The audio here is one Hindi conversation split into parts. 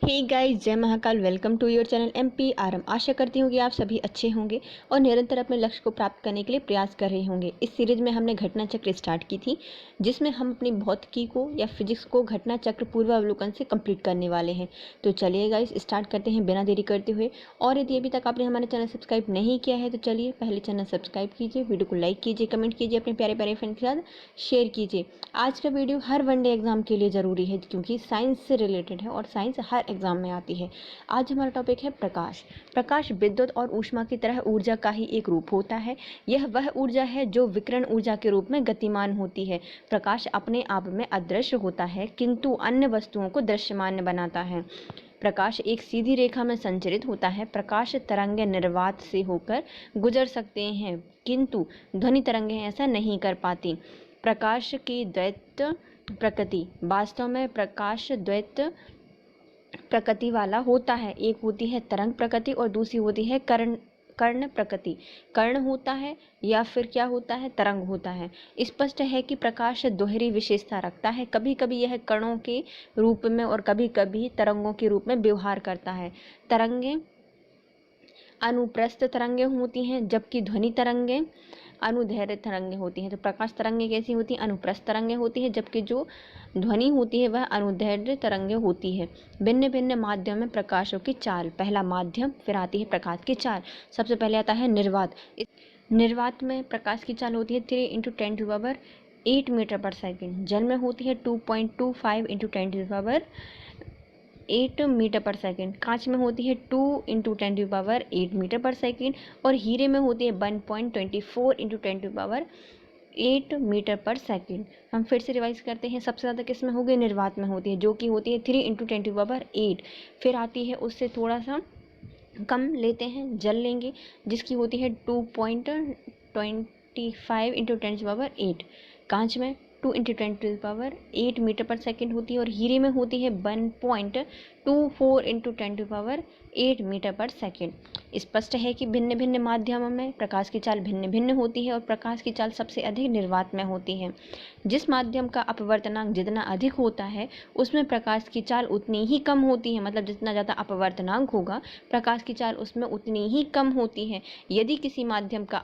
हे गाइस, जय Mahakal. Welcome to your channel MPRM। आशा करती हूँ कि आप सभी अच्छे होंगे और निरंतर अपने लक्ष्य को प्राप्त करने के लिए प्रयास कर रहे होंगे। इस सीरीज में हमने घटना चक्र स्टार्ट की थी, जिसमें हम अपनी भौतिकी को या फिजिक्स को घटना चक्र पूर्वावलोकन से कंप्लीट करने वाले हैं। तो चलिए गाइस, स्टार्ट करते हैं बिना देरी करते हुए। और यदि अभी तक आपने हमारे चैनल सब्सक्राइब नहीं किया है तो चलिए पहले चैनल सब्सक्राइब कीजिए, वीडियो को लाइक कीजिए, कमेंट कीजिए, अपने प्यारे प्यारे फ्रेंड के साथ शेयर कीजिए। आज का वीडियो हर वनडे एग्जाम के लिए ज़रूरी है, क्योंकि साइंस से रिलेटेड है और साइंस हर एग्जाम में आती है। आज हमारा टॉपिक है प्रकाश। प्रकाश विद्युत और ऊष्मा की तरह ऊर्जा का ही एक रूप होता है। यह वह ऊर्जा है जो विकिरण ऊर्जा के रूप में गतिमान होती है। प्रकाश अपने आप में अदृश्य होता है, किंतु अन्य वस्तुओं को दृश्यमान बनाता है। प्रकाश एक सीधी रेखा में संचरित होता है। प्रकाश तरंगें निर्वात से होकर गुजर सकते हैं, किंतु ध्वनि तरंगें ऐसा नहीं कर पाती। प्रकाश की द्वैत प्रकृति। वास्तव में प्रकाश द्वैत प्रकृति वाला होता है। एक होती है तरंग प्रकृति और दूसरी होती है कर्ण प्रकृति। कर्ण होता है या फिर क्या होता है, तरंग होता है। स्पष्ट है कि प्रकाश दोहरी विशेषता रखता है। कभी कभी यह कणों के रूप में और कभी कभी तरंगों के रूप में व्यवहार करता है। तरंगें अनुप्रस्थ तरंगें होती हैं, जबकि ध्वनि तरंगें अनुदैर्घ्य तरंगें होती हैं। तो प्रकाश तरंगें कैसी होती हैं, अनुप्रस्थ तरंगें होती है, जबकि जो ध्वनि होती है वह अनुदैर्घ्य तरंगें होती है। भिन्न भिन्न माध्यम में प्रकाशों की चाल। पहला माध्यम, फिर आती है प्रकाश की चाल। सबसे पहले आता है निर्वात। निर्वात में प्रकाश की चाल होती है 3 × 10⁸ मीटर पर सेकेंड। जल में होती है 2.25 × 10⁸ मीटर पर सेकेंड। कांच में होती है 2 × 10⁸ मीटर पर सेकेंड। और हीरे में होती है 1.24 × 10⁸ मीटर पर सेकेंड। हम फिर से रिवाइज करते हैं। सबसे ज़्यादा किस में होगी, निर्वात में होती है, जो कि होती है 3 × 10⁸। फिर आती है उससे थोड़ा सा कम लेते हैं, जल लेंगे, जिसकी होती है 2.25 × 10⁸। कांच में 2 × 10⁸ मीटर पर सेकेंड होती है। और हीरे में होती है 1.24 × 10⁸ मीटर पर सेकेंड। स्पष्ट है कि भिन्न भिन्न माध्यमों में प्रकाश की चाल भिन्न भिन्न होती है और प्रकाश की चाल सबसे अधिक निर्वात में होती है। जिस माध्यम का अपवर्तनांक जितना अधिक होता है उसमें प्रकाश की चाल उतनी ही कम होती है। मतलब जितना ज़्यादा अपवर्तनांक होगा प्रकाश की चाल उसमें उतनी ही कम होती है। यदि किसी माध्यम का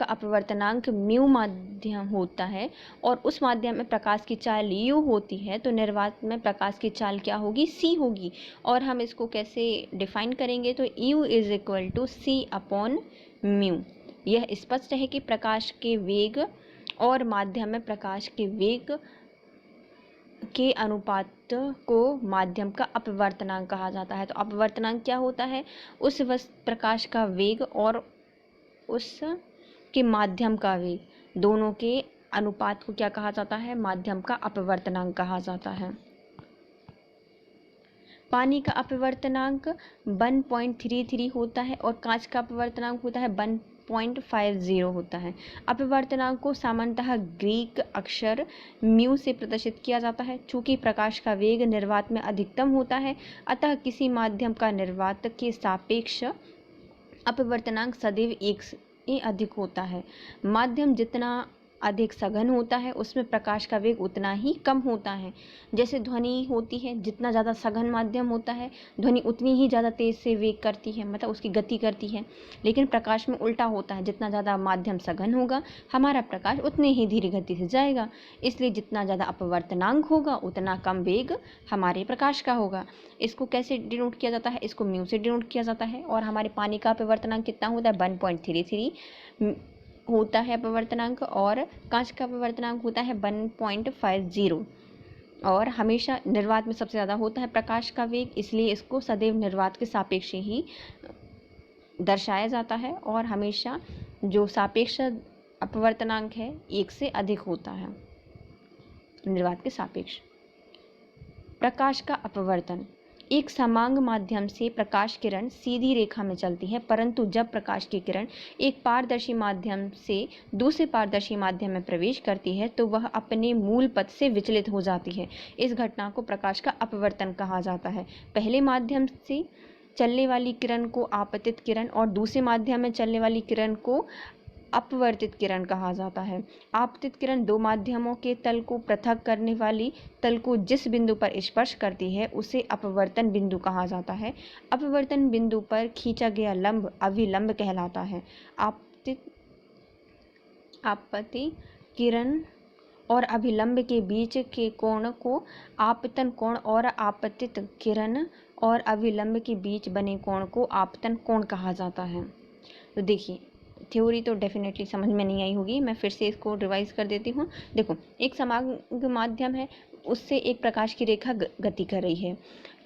अपवर्तनांक म्यू माध्यम होता है और उस माध्यम में प्रकाश की चाल यू होती है, तो निर्वात में प्रकाश की चाल क्या होगी, सी होगी। और हम इसको कैसे डिफाइन करेंगे, तो U = C/μ। यह स्पष्ट है कि प्रकाश के वेग और माध्यम में प्रकाश के वेग के अनुपात को माध्यम का अपवर्तनांक कहा जाता है। तो अपवर्तनांक क्या होता है, उस प्रकाश का वेग और उस के माध्यम का वेग, दोनों के अनुपात को क्या कहा जाता है, माध्यम का अपवर्तनांक कहा जाता है। पानी का अपवर्तनांक 1.33 होता है और कांच का अपवर्तनांक होता है 1.50 होता है। अपवर्तनांक को सामान्यतः ग्रीक अक्षर म्यू से प्रदर्शित किया जाता है। चूंकि प्रकाश का वेग निर्वात में अधिकतम होता है, अतः किसी माध्यम का निर्वात के सापेक्ष अपवर्तनांक सदैव 1 से अधिक होता है। माध्यम जितना अधिक सघन होता है उसमें प्रकाश का वेग उतना ही कम होता है। जैसे ध्वनि होती है, जितना ज़्यादा सघन माध्यम होता है ध्वनि उतनी ही ज़्यादा तेज़ से वेग करती है, मतलब उसकी गति करती है। लेकिन प्रकाश में उल्टा होता है, जितना ज़्यादा माध्यम सघन होगा हमारा प्रकाश उतनी ही धीरे गति से जाएगा। इसलिए जितना ज़्यादा अपवर्तनांक होगा उतना कम वेग हमारे प्रकाश का होगा। इसको कैसे डिनोट किया जाता है, इसको म्यू से डिनोट किया जाता है। और हमारे पानी का अपवर्तनांक कितना होता है, 1.33 होता है अपवर्तनांक, और कांच का अपवर्तनांक होता है 1.50। और हमेशा निर्वात में सबसे ज़्यादा होता है प्रकाश का वेग, इसलिए इसको सदैव निर्वात के सापेक्ष ही दर्शाया जाता है। और हमेशा जो सापेक्ष अपवर्तनांक है 1 से अधिक होता है निर्वात के सापेक्ष। प्रकाश का अपवर्तन। एक समांग माध्यम से प्रकाश किरण सीधी रेखा में चलती है, परंतु जब प्रकाश की किरण एक पारदर्शी माध्यम से दूसरे पारदर्शी माध्यम में प्रवेश करती है तो वह अपने मूल पथ से विचलित हो जाती है। इस घटना को प्रकाश का अपवर्तन कहा जाता है। पहले माध्यम से चलने वाली किरण को आपतित किरण और दूसरे माध्यम में चलने वाली किरण को अपवर्तित किरण कहा जाता है। आपतित किरण दो माध्यमों के तल को पृथक करने वाली तल को जिस बिंदु पर स्पर्श करती है उसे अपवर्तन बिंदु कहा जाता है। अपवर्तन बिंदु पर खींचा गया लंब अभिलंब कहलाता है। आपतित किरण और अभिलंब के बीच के कोण को आपतन कोण और आपतित किरण और अभिलंब के बीच बने कोण को आपतन कोण कहा जाता है। तो देखिए, थ्योरी तो डेफिनेटली समझ में नहीं आई होगी, मैं फिर से इसको रिवाइज कर देती हूँ। देखो, एक समांग माध्यम है, उससे एक प्रकाश की रेखा गति कर रही है,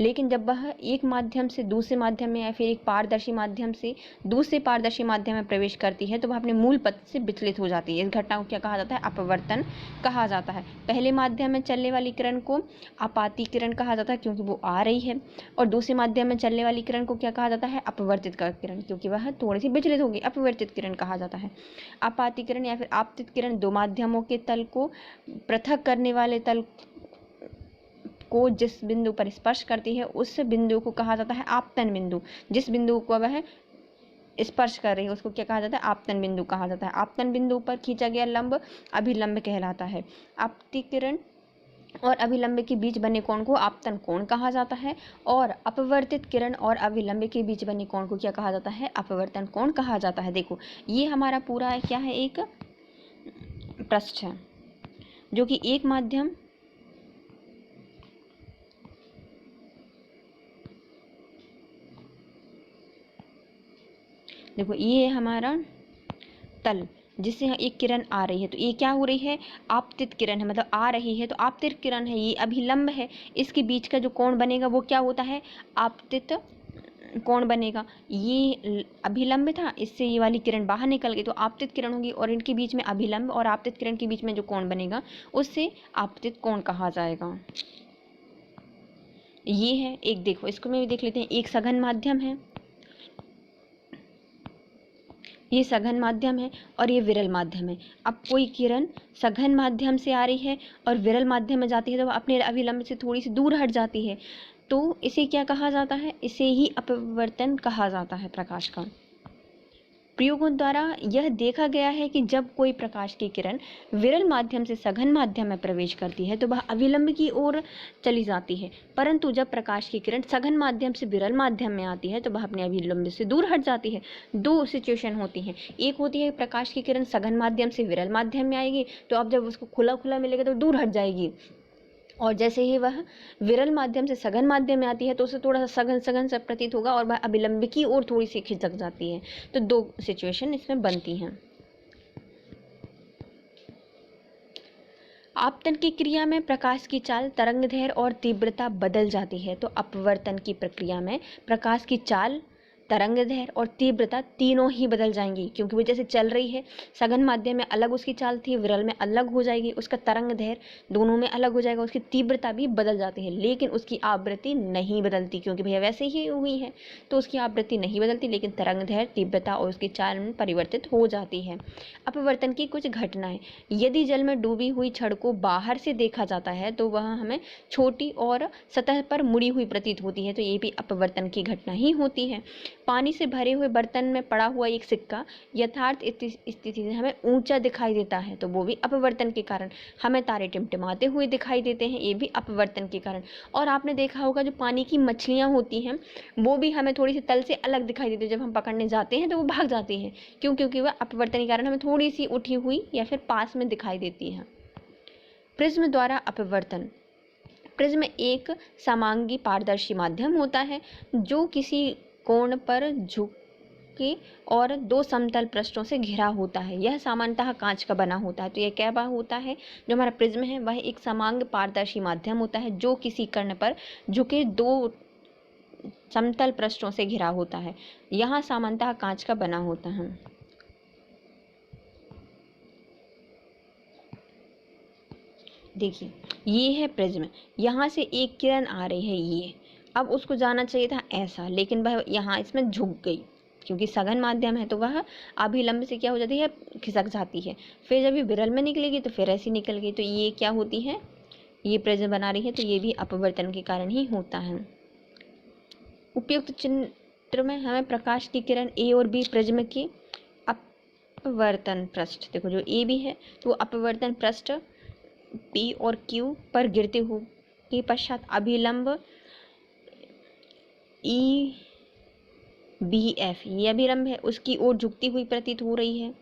लेकिन जब वह एक माध्यम से दूसरे माध्यम में या फिर एक पारदर्शी माध्यम से दूसरे पारदर्शी माध्यम में प्रवेश करती है तो वह अपने मूल पथ से विचलित हो जाती है। इस घटना को क्या कहा जाता है? अपवर्तन कहा जाता है। पहले माध्यम में चलने वाली किरण को आपाती किरण कहा जाता है क्योंकि वो आ रही है, और दूसरे माध्यम में चलने वाली किरण को क्या कहा जाता है? अपवर्तित किरण, क्योंकि वह थोड़ी सी विचलित होगी, अपवर्तित किरण कहा जाता है। आपाती किरण या फिर आपतित किरण दो माध्यमों के तल को पृथक करने वाले तल को जिस बिंदु पर स्पर्श करती है उस बिंदु को कहा जाता है आपतन बिंदु। जिस बिंदु को वह स्पर्श कर रही है उसको क्या कहा जाता है? आपतन बिंदु कहा जाता है। आपतन बिंदु पर खींचा गया लंब अभिलंब कहलाता है। आपतित किरण और अभिलंब के बीच बने कोण को आपतन कोण कहा जाता है, और अपवर्तित किरण और अभिलंब के बीच बने कोण को क्या कहा जाता है? अपवर्तन कोण कहा जाता है। देखो, ये हमारा पूरा क्या है? एक पृष्ठ है जो कि एक माध्यम देखो, ये हमारा तल जिससे एक किरण आ रही है, तो ये क्या हो रही है? आपतित किरण है, मतलब आ रही है, तो आपतित किरण है, ये अभिलंब है, इसके बीच का जो कोण बनेगा वो क्या होता है? आपतित कोण बनेगा। ये अभिलंब था, इससे ये वाली किरण बाहर निकल गई तो आपतित किरण होगी, और इनके बीच में अभिलंब और आपतित किरण के बीच में जो कोण बनेगा उससे आपतित कोण कहा जाएगा। ये है एक, देखो इसको में भी देख लेते हैं। एक सघन माध्यम है, ये सघन माध्यम है और ये विरल माध्यम है। अब कोई किरण सघन माध्यम से आ रही है और विरल माध्यम में जाती है तो वह अपने अभिलंब से थोड़ी सी दूर हट जाती है, तो इसे क्या कहा जाता है? इसे ही अपवर्तन कहा जाता है प्रकाश का। प्रयोगों द्वारा यह देखा गया है कि जब कोई प्रकाश की किरण विरल माध्यम से सघन माध्यम में प्रवेश करती है तो वह अभिलंब की ओर चली जाती है, परंतु जब प्रकाश की किरण सघन माध्यम से विरल माध्यम में आती है तो वह अपने अभिलंब से दूर हट जाती है। दो सिचुएशन होती हैं, एक होती है प्रकाश की किरण सघन माध्यम से विरल माध्यम में आएगी तो अब जब उसको खुला खुला मिलेगा तो दूर हट जाएगी, और जैसे ही वह विरल माध्यम से सघन माध्यम में आती है तो उसे थोड़ा सा सघन सघन सा प्रतीत होगा और वह अभिलंब की ओर थोड़ी सी खिसक जाती है। तो दो सिचुएशन इसमें बनती हैं। आपतन की क्रिया में प्रकाश की चाल, तरंगदैर्घ्य और तीव्रता बदल जाती है, तो अपवर्तन की प्रक्रिया में प्रकाश की चाल, तरंगदैर्घ्य और तीव्रता तीनों ही बदल जाएंगी, क्योंकि वो जैसे चल रही है सघन माध्यम में अलग उसकी चाल थी, विरल में अलग हो जाएगी, उसका तरंगदैर्घ्य दोनों में अलग हो जाएगा, उसकी तीव्रता भी बदल जाती है, लेकिन उसकी आवृत्ति नहीं बदलती, क्योंकि भैया वैसे ही हुई है तो उसकी आवृत्ति नहीं बदलती, लेकिन तरंगदैर्घ्य, तीव्रता और उसकी चाल में परिवर्तित हो जाती है। अपवर्तन की कुछ घटनाएं, यदि जल में डूबी हुई छड़ को बाहर से देखा जाता है तो वह हमें छोटी और सतह पर मुड़ी हुई प्रतीत होती है, तो ये भी अपवर्तन की घटना ही होती है। पानी से भरे हुए बर्तन में पड़ा हुआ एक सिक्का यथार्थ स्थिति से हमें ऊंचा दिखाई देता है, तो वो भी अपवर्तन के कारण। हमें तारे टिमटिमाते हुए दिखाई देते हैं, ये भी अपवर्तन के कारण। और आपने देखा होगा जो पानी की मछलियां होती हैं वो भी हमें थोड़ी सी तल से अलग दिखाई देती है, जब हम पकड़ने जाते हैं तो वो भाग जाती हैं, क्यों? क्योंकि वह अपवर्तन के कारण हमें थोड़ी सी उठी हुई या फिर पास में दिखाई देती है। प्रिज्म द्वारा अपवर्तन। प्रिज्म एक समांगी पारदर्शी माध्यम होता है जो किसी कोण पर झुके और दो समतल पृष्ठों से घिरा होता है। यह सामान्यतः कांच का बना होता है। तो यह क्या होता है? जो हमारा प्रिज्म है वह एक समांग पारदर्शी माध्यम होता है जो किसी कर्ण पर झुके दो समतल पृष्ठों से घिरा होता है। यह सामान्यतः कांच का बना होता है। देखिए, ये है प्रिज्म, यहाँ से एक किरण आ रही है, ये अब उसको जाना चाहिए था ऐसा, लेकिन वह यहाँ इसमें झुक गई, क्योंकि सघन माध्यम है तो वह अभिलंब से क्या हो जाती है? खिसक जाती है। फिर जब ये विरल में निकलेगी तो फिर ऐसी निकल गई, तो ये क्या होती है? ये प्रिज्म बना रही है, तो ये भी अपवर्तन के कारण ही होता है। उपयुक्त चित्र में हमें प्रकाश की किरण ए और बी प्रिज्म की अपवर्तन पृष्ठ, देखो जो ए बी है तो अपवर्तन पृष्ठ पी और क्यू पर गिरते हो के पश्चात अभिलंब ई बी एफ, ये अभिलंब है, उसकी ओर झुकती हुई प्रतीत हो रही है।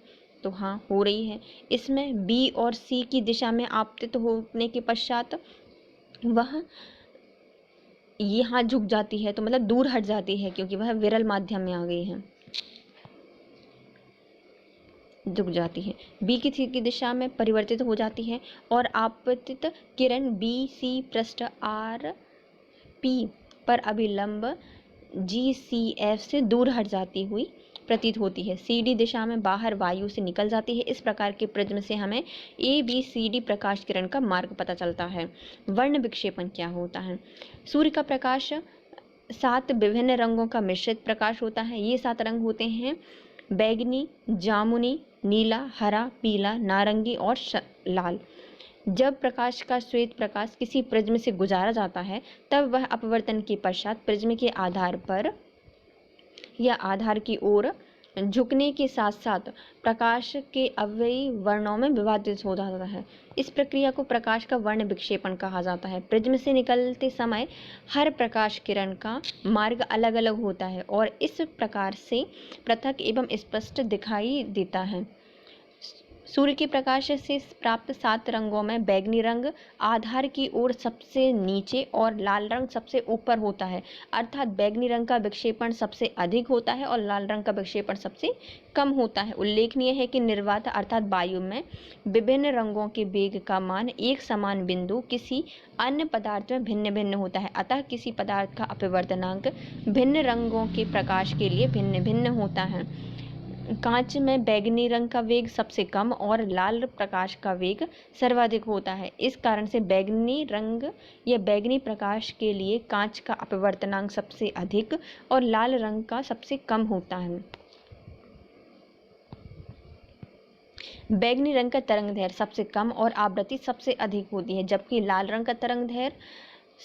तो हाँ, हो रही है। इसमें बी और सी की दिशा में आपतित होने के पश्चात वह यहाँ झुक जाती है, तो मतलब दूर हट जाती है क्योंकि वह विरल माध्यम में आ गई है, झुक जाती है। बी की सी की दिशा में परिवर्तित हो जाती है और आपतित किरण बी सी पृष्ठ आर पी पर अभिलंब जी सी एफ से दूर हट जाती हुई प्रतीत होती है। सी डी दिशा में बाहर वायु से निकल जाती है। इस प्रकार के प्रिज्म से हमें ए बी सी डी प्रकाश किरण का मार्ग पता चलता है। वर्ण विक्षेपण क्या होता है? सूर्य का प्रकाश 7 विभिन्न रंगों का मिश्रित प्रकाश होता है। ये 7 रंग होते हैं बैगनी, जामुनी, नीला, हरा, पीला, नारंगी और लाल। जब प्रकाश का श्वेत प्रकाश किसी प्रिज्म से गुजारा जाता है तब वह अपवर्तन के पश्चात प्रिज्म के आधार पर या आधार की ओर झुकने के साथ साथ प्रकाश के अवयवी वर्णों में विभाजित हो जाता है। इस प्रक्रिया को प्रकाश का वर्ण विक्षेपण कहा जाता है। प्रिज्म से निकलते समय हर प्रकाश किरण का मार्ग अलग अलग होता है और इस प्रकार से पृथक एवं स्पष्ट दिखाई देता है। सूर्य के प्रकाश से प्राप्त 7 रंगों में बैगनी रंग आधार की ओर सबसे नीचे और लाल रंग सबसे ऊपर होता है, अर्थात बैगनी रंग का विक्षेपण सबसे अधिक होता है और लाल रंग का विक्षेपण सबसे कम होता है। उल्लेखनीय है कि निर्वात अर्थात वायु में विभिन्न रंगों के वेग का मान एक समान बिंदु किसी अन्य पदार्थ में भिन्न भिन्न होता है, अतः किसी पदार्थ का अपवर्तनांक भिन्न रंगों के प्रकाश के लिए भिन्न भिन्न होता है। कांच में बैगनी रंग का वेग सबसे कम और लाल प्रकाश का वेग सर्वाधिक होता है। इस कारण से बैगनी रंग या बैगनी प्रकाश के लिए कांच का अपवर्तनांक सबसे अधिक और लाल रंग का सबसे कम होता है। बैगनी रंग का तरंगदैर्घ्य सबसे कम और आवृत्ति सबसे अधिक होती है, जबकि लाल रंग का तरंगदैर्घ्य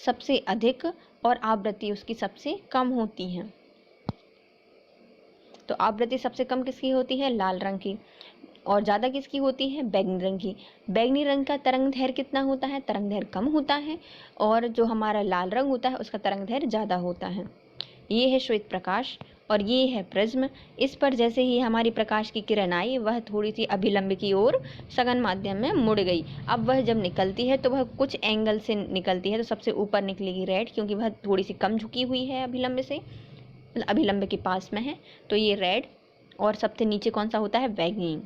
सबसे अधिक और आवृत्ति उसकी सबसे कम होती है। तो आवृत्ति सबसे कम किसकी होती है? लाल रंग की, और ज़्यादा किसकी होती है? बैगनी रंग की। बैगनी रंग का तरंगदैर्घ्य कितना होता है? तरंगदैर्घ्य कम होता है, और जो हमारा लाल रंग होता है उसका तरंगदैर्घ्य ज़्यादा होता है। ये है श्वेत प्रकाश और ये है प्रिज्म। इस पर जैसे ही हमारी प्रकाश की किरण आई वह थोड़ी सी अभिलंब की ओर सघन माध्यम में मुड़ गई। अब वह जब निकलती है तो वह कुछ एंगल से निकलती है, तो सबसे ऊपर निकलेगी रेड, क्योंकि वह थोड़ी सी कम झुकी हुई है अभिलंब से, अभिलंब के पास में है, तो ये रेड। और सबसे नीचे कौन सा होता है? बैगनी।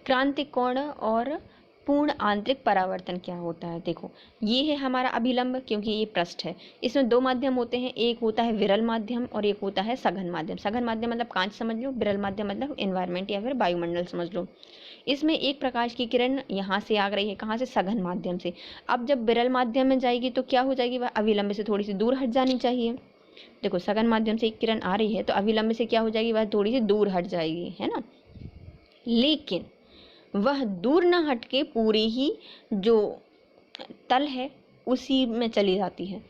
क्रांतिक कोण और पूर्ण आंतरिक परावर्तन क्या होता है? देखो, ये है हमारा अभिलंब, क्योंकि ये पृष्ठ है। इसमें 2 माध्यम होते हैं, एक होता है विरल माध्यम और एक होता है सघन माध्यम। सघन माध्यम मतलब कांच समझ लो, विरल माध्यम मतलब एनवायरनमेंट या फिर वायुमंडल समझ लो। इसमें एक प्रकाश की किरण यहाँ से आ रही है, कहाँ से? सघन माध्यम से। अब जब विरल माध्यम में जाएगी तो क्या हो जाएगी? वह अभिलंब से थोड़ी सी दूर हट जानी चाहिए। देखो, सघन माध्यम से एक किरण आ रही है तो अभिलंब से क्या हो जाएगी? वह थोड़ी सी दूर हट जाएगी, है ना। लेकिन वह दूर न हट के पूरी ही जो तल है उसी में चली जाती है,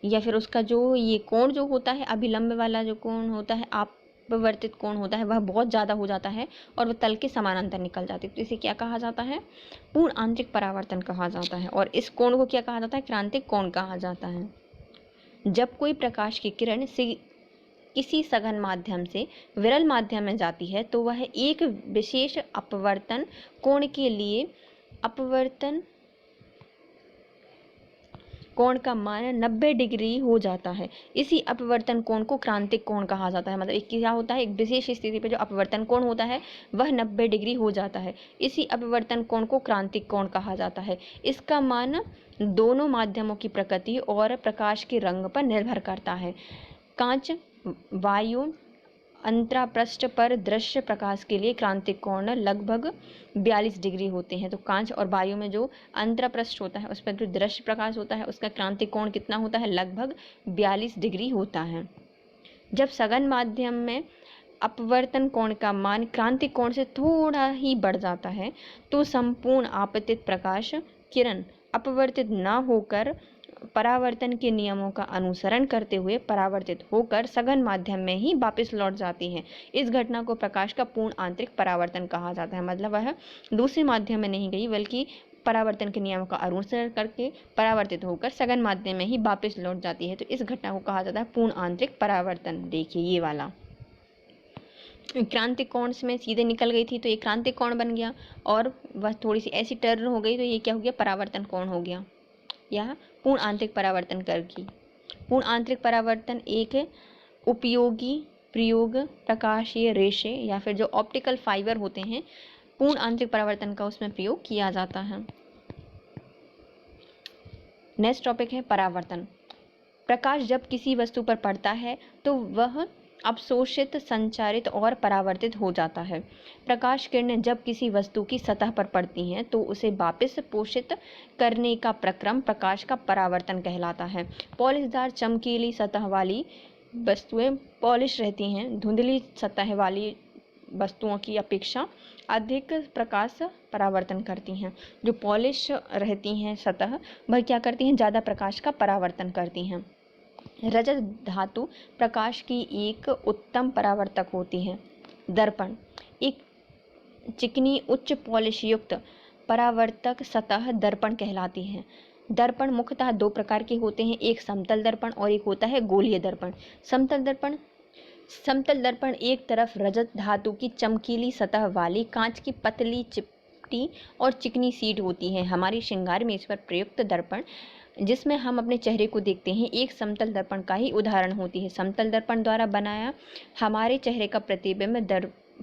या फिर उसका जो ये कोण जो होता है, अभिलंब वाला जो कोण होता है, अपवर्तित कोण होता है, वह बहुत ज़्यादा हो जाता है और वह तल के समानांतर निकल जाती है। तो इसे क्या कहा जाता है? पूर्ण आंतरिक परावर्तन कहा जाता है। और इस कोण को क्या कहा जाता है? क्रांतिक कोण कहा जाता है। जब कोई प्रकाश की किरण से किसी सघन माध्यम से विरल माध्यम में जाती है तो वह एक विशेष अपवर्तन कोण के लिए अपवर्तन कोण का मान 90 डिग्री हो जाता है। इसी अपवर्तन कोण को क्रांतिक कोण कहा जाता है। मतलब एक क्या होता है? एक विशेष स्थिति पे जो अपवर्तन कोण होता है वह 90 डिग्री हो जाता है। इसी अपवर्तन कोण को क्रांतिक कोण कहा जाता है। इसका मान दोनों माध्यमों की प्रकृति और प्रकाश के रंग पर निर्भर करता है। कांच, वायु, अंतरापृष्ठ पर दृश्य प्रकाश के लिए क्रांतिक कोण लगभग 42 डिग्री होते हैं। तो कांच और वायु में जो अंतरापृष्ठ होता है उस पर जो दृश्य प्रकाश होता है उसका क्रांतिक कोण कितना होता है? लगभग 42 डिग्री होता है। जब सघन माध्यम में अपवर्तन कोण का मान क्रांतिक कोण से थोड़ा ही बढ़ जाता है तो संपूर्ण आपतित प्रकाश किरण अपवर्तित न होकर परावर्तन के नियमों का अनुसरण करते हुए परावर्तित होकर सघन माध्यम में ही वापस लौट जाती हैं। इस घटना को प्रकाश का पूर्ण आंतरिक परावर्तन कहा जाता है। मतलब वह दूसरे माध्यम में नहीं गई बल्कि परावर्तन के नियमों का अनुसरण करके परावर्तित होकर सघन माध्यम में ही वापस लौट जाती है। तो इस घटना को कहा जाता है पूर्ण आंतरिक परावर्तन। देखिए ये वाला क्रांतिक कोण में सीधे निकल गई थी तो ये क्रांतिक कोण बन गया, और वह थोड़ी सी ऐसी टर्न हो गई तो ये क्या हो गया, परावर्तन कोण हो गया। यह पूर्ण आंतरिक परावर्तन करगी। पूर्ण आंतरिक परावर्तन एक उपयोगी प्रयोग प्रकाशीय रेशे या फिर जो ऑप्टिकल फाइबर होते हैं, पूर्ण आंतरिक परावर्तन का उसमें प्रयोग किया जाता है। नेक्स्ट टॉपिक है परावर्तन। प्रकाश जब किसी वस्तु पर पड़ता है तो वह अवशोषित, संचारित और परावर्तित हो जाता है। प्रकाश किरणें जब किसी वस्तु की सतह पर पड़ती हैं तो उसे वापस पोषित करने का प्रक्रम प्रकाश का परावर्तन कहलाता है। पॉलिशदार चमकीली सतह वाली वस्तुएं पॉलिश रहती हैं, धुंधली सतह वाली वस्तुओं की अपेक्षा अधिक प्रकाश परावर्तन करती हैं। जो पॉलिश रहती हैं सतह, वह क्या करती हैं, ज़्यादा प्रकाश का परावर्तन करती हैं। रजत धातु प्रकाश की एक उत्तम परावर्तक होती है। दर्पण एक चिकनी उच्च पॉलिश युक्त परावर्तक सतह दर्पण कहलाती है। दर्पण मुख्यतः दो प्रकार के होते हैं, एक समतल दर्पण और एक होता है गोलीय दर्पण। समतल दर्पण एक तरफ रजत धातु की चमकीली सतह वाली कांच की पतली चिपटी और चिकनी शीट होती है। हमारी श्रृंगार मेज पर प्रयुक्त दर्पण जिसमें हम अपने चेहरे को देखते हैं, एक समतल दर्पण का ही उदाहरण होती है। समतल दर्पण द्वारा बनाया हमारे चेहरे का प्रतिबिंब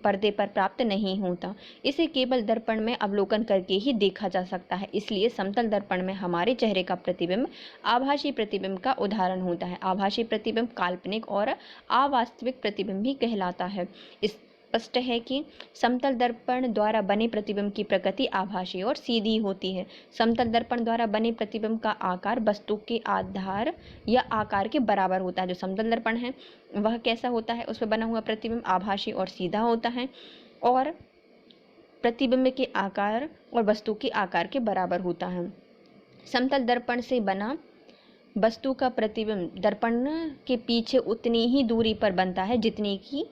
पर्दे पर प्राप्त नहीं होता, इसे केवल दर्पण में अवलोकन करके ही देखा जा सकता है। इसलिए समतल दर्पण में हमारे चेहरे का प्रतिबिंब आभासी प्रतिबिंब का उदाहरण होता है। आभासी प्रतिबिंब काल्पनिक और अवास्तविक प्रतिबिंब भी कहलाता है। स्पष्ट है कि समतल दर्पण द्वारा बने प्रतिबिंब की प्रकृति आभासी और सीधी होती है। समतल दर्पण द्वारा बने प्रतिबिंब का आकार वस्तु के आधार या आकार के बराबर होता है। जो समतल दर्पण है वह कैसा होता है, उस पर बना हुआ प्रतिबिंब आभासी और सीधा होता है और प्रतिबिंब के आकार और वस्तु के आकार के बराबर होता है। समतल दर्पण से बना वस्तु का प्रतिबिंब दर्पण के पीछे उतनी ही दूरी पर बनता है जितनी की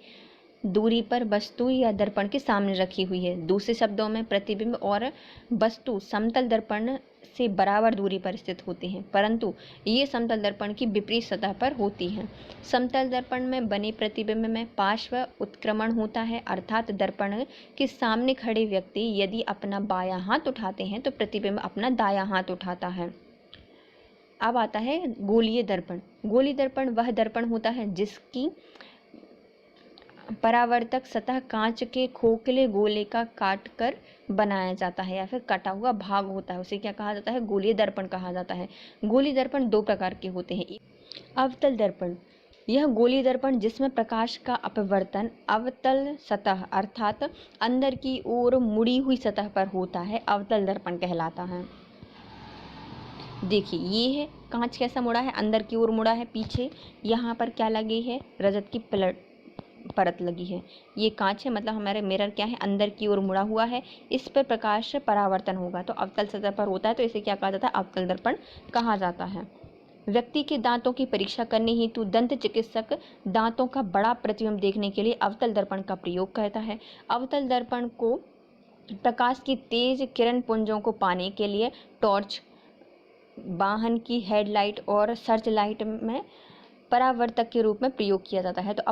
दूरी पर वस्तु या दर्पण के सामने रखी हुई है। दूसरे शब्दों में प्रतिबिंब और वस्तु समतल दर्पण से बराबर दूरी पर स्थित होते हैं, परंतु ये समतल दर्पण की विपरीत सतह पर होती हैं। समतल दर्पण में बने प्रतिबिंब में पार्श्व उत्क्रमण होता है, अर्थात दर्पण के सामने खड़े व्यक्ति यदि अपना बायां हाथ उठाते हैं तो प्रतिबिंब अपना दायां हाथ उठाता है। अब आता है गोलीय दर्पण। गोलीय दर्पण वह दर्पण होता है जिसकी परावर्तक सतह कांच के खोखले गोले का काट कर बनाया जाता है या फिर कटा हुआ भाग होता है, उसे क्या कहा जाता है, गोलीय दर्पण कहा जाता है। गोलीय दर्पण दो प्रकार के होते हैं। अवतल दर्पण, यह गोलीय दर्पण जिसमें प्रकाश का अपवर्तन अवतल सतह अर्थात अंदर की ओर मुड़ी हुई सतह पर होता है, अवतल दर्पण कहलाता है। देखिए ये है कांच कैसा मुड़ा है, अंदर की ओर मुड़ा है, पीछे यहाँ पर क्या लगी है, रजत की परत लगी है। ये कांच है, मतलब हमारे मिरर क्या है, अंदर की ओर मुड़ा हुआ है, इस पर प्रकाश परावर्तन होगा तो अवतल सतह पर होता है, तो इसे क्या कहा जाता है, अवतल दर्पण कहा जाता है। व्यक्ति के दांतों की परीक्षा करने हेतु दंत चिकित्सक दांतों का बड़ा प्रतिबिंब देखने के लिए अवतल दर्पण का प्रयोग करता है। अवतल दर्पण को प्रकाश की तेज किरण पुंजों को पाने के लिए टॉर्च, वाहन की हेडलाइट और सर्च लाइट में परावर्तक के रूप में प्रयोग किया जाता है। तो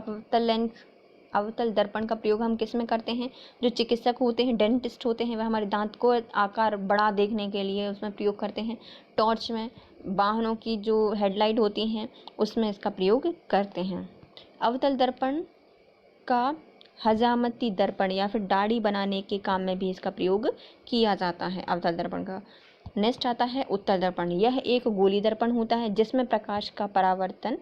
अवतल दर्पण का प्रयोग हम किस में करते हैं, जो चिकित्सक होते हैं, डेंटिस्ट होते हैं, वह हमारे दांत को आकार बड़ा देखने के लिए उसमें प्रयोग करते हैं। टॉर्च में, वाहनों की जो हेडलाइट होती हैं उसमें इसका प्रयोग करते हैं। अवतल दर्पण का हजामती दर्पण या फिर दाढ़ी बनाने के काम में भी इसका प्रयोग किया जाता है अवतल दर्पण का। नेक्स्ट आता है उत्तल दर्पण। यह एक गोलीय दर्पण होता है जिसमें प्रकाश का परावर्तन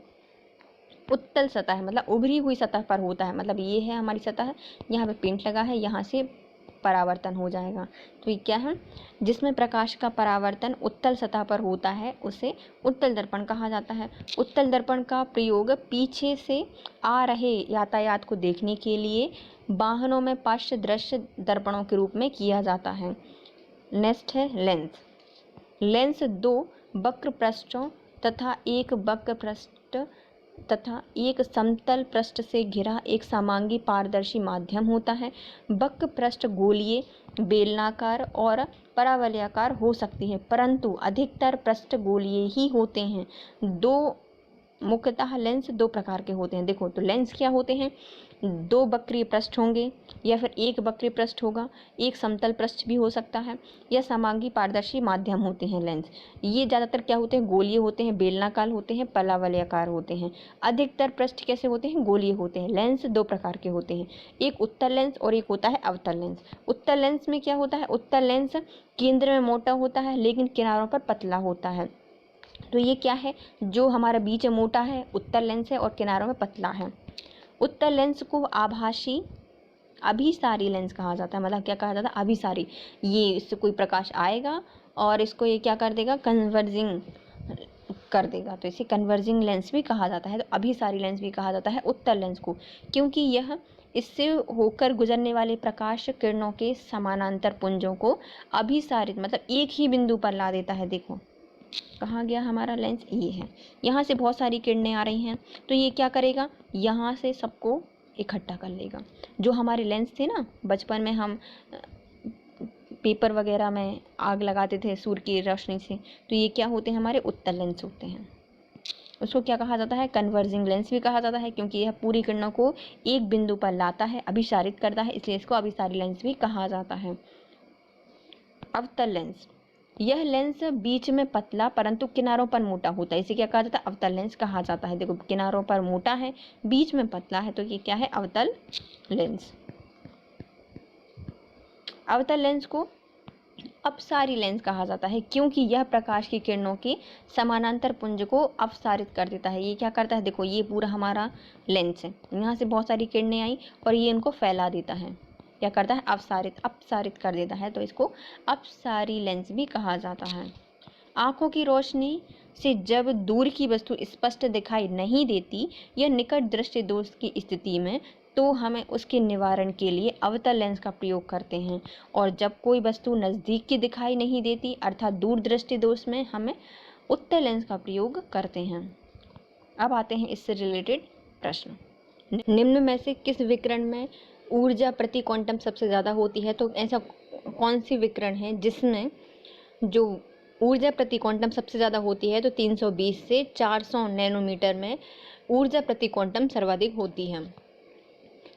उत्तल सतह मतलब उभरी हुई सतह पर होता है। मतलब ये है हमारी सतह, यहाँ पे पेंट लगा है, यहाँ से परावर्तन हो जाएगा। तो ये क्या है, जिसमें प्रकाश का परावर्तन उत्तल सतह पर होता है उसे उत्तल दर्पण कहा जाता है। उत्तल दर्पण का प्रयोग पीछे से आ रहे यातायात को देखने के लिए वाहनों में पार्श्व दृश्य दर्पणों के रूप में किया जाता है। नेक्स्ट है लेंस। लेंस दो वक्र पृष्ठों तथा एक समतल पृष्ठ से घिरा एक समांगी पारदर्शी माध्यम होता है। वक्र पृष्ठ गोलीय, बेलनाकार और परावलयाकार हो सकती है, परंतु अधिकतर पृष्ठ गोलीय ही होते हैं। मुख्यतः लेंस दो प्रकार के होते हैं। देखो तो लेंस क्या होते हैं, दो वक्रीय पृष्ठ होंगे या फिर एक वक्रीय पृष्ठ होगा, एक समतल पृष्ठ भी हो सकता है, या समांगी पारदर्शी माध्यम होते हैं लेंस। ये ज़्यादातर क्या होते हैं, गोलीय होते हैं, बेलनाकार होते हैं, परावलयाकार होते हैं। अधिकतर पृष्ठ कैसे होते हैं, गोलीय होते हैं। लेंस दो प्रकार के होते हैं, एक उत्तल लेंस और एक होता है अवतल लेंस। उत्तल लेंस में क्या होता है, उत्तल लेंस केंद्र में मोटा होता है लेकिन किनारों पर पतला होता है। तो ये क्या है, जो हमारा बीच में मोटा है उत्तल लेंस है और किनारों में पतला है। उत्तल लेंस को आभासी अभिसारी लेंस कहा जाता है। मतलब क्या कहा जाता है, अभिसारी। ये इससे कोई प्रकाश आएगा और इसको ये क्या कर देगा, कन्वर्जिंग कर देगा, तो इसे कन्वर्जिंग लेंस भी कहा जाता है। तो अभिसारी लेंस भी कहा जाता है उत्तल लेंस को, क्योंकि यह इससे होकर गुजरने वाले प्रकाश किरणों के समानांतर पुंजों को अभिसारित, मतलब एक ही बिंदु पर ला देता है। देखो कहाँ गया हमारा लेंस, ये है। यहाँ से बहुत सारी किरणें आ रही हैं तो ये क्या करेगा, यहाँ से सबको इकट्ठा कर लेगा। जो हमारे लेंस थे ना, बचपन में हम पेपर वगैरह में आग लगाते थे सूर्य की रोशनी से, तो ये क्या होते हैं, हमारे उत्तल लेंस होते हैं। उसको क्या कहा जाता है, कन्वर्जिंग लेंस भी कहा जाता है, क्योंकि यह पूरी किरणों को एक बिंदु पर लाता है, अभिसारित करता है, इसलिए इसको अभिसारी लेंस भी कहा जाता है। अवतल लेंस, यह लेंस बीच में पतला परंतु किनारों पर मोटा होता है, इसे क्या कहा जाता है, अवतल लेंस कहा जाता है। देखो किनारों पर मोटा है, बीच में पतला है, तो ये क्या है, अवतल लेंस। अवतल लेंस को अपसारी लेंस कहा जाता है, क्योंकि यह प्रकाश की किरणों के समानांतर पुंज को अपसारित कर देता है। ये क्या करता है, देखो ये पूरा हमारा लेंस है, यहाँ से बहुत सारी किरणें आई और ये इनको फैला देता है, क्या करता है, अपसारित कर देता है, तो इसको अपसारी लेंस भी कहा जाता है। आँखों की रोशनी से जब दूर की वस्तु स्पष्ट दिखाई नहीं देती या निकट दृष्टि दोष की स्थिति में, तो हमें उसके निवारण के लिए अवतल लेंस का प्रयोग करते हैं, और जब कोई वस्तु नज़दीक की दिखाई नहीं देती अर्थात दूर दृष्टि दोष में, हमें उत्तल लेंस का प्रयोग करते हैं। अब आते हैं इससे रिलेटेड प्रश्न। निम्न में से किस विकिरण में ऊर्जा प्रति क्वांटम सबसे ज़्यादा होती है। तो ऐसा कौन सी विकिरण है जिसमें जो ऊर्जा प्रति क्वांटम सबसे ज़्यादा होती है, तो 320 से 400 नैनोमीटर में ऊर्जा प्रति क्वांटम सर्वाधिक होती है।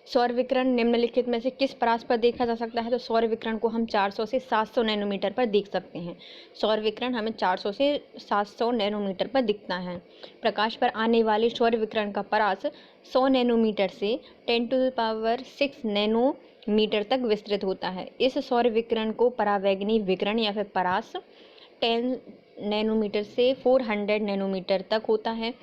सौर विकिरण निम्नलिखित में से किस परास पर देखा जा सकता है। तो सौर विकिरण को हम 400 से 700 नैनोमीटर पर देख सकते हैं। सौर विकिरण हमें 400 से 700 नैनोमीटर पर दिखता है। प्रकाश पर आने वाले सौर विकिरण का परास 100 नैनोमीटर से 10⁻6 नैनोमीटर तक विस्तृत होता है। इस सौर विकिरण को परावैगनी विकिरण या फिर परास 10 नैनोमीटर से 400 नैनोमीटर तक होता है।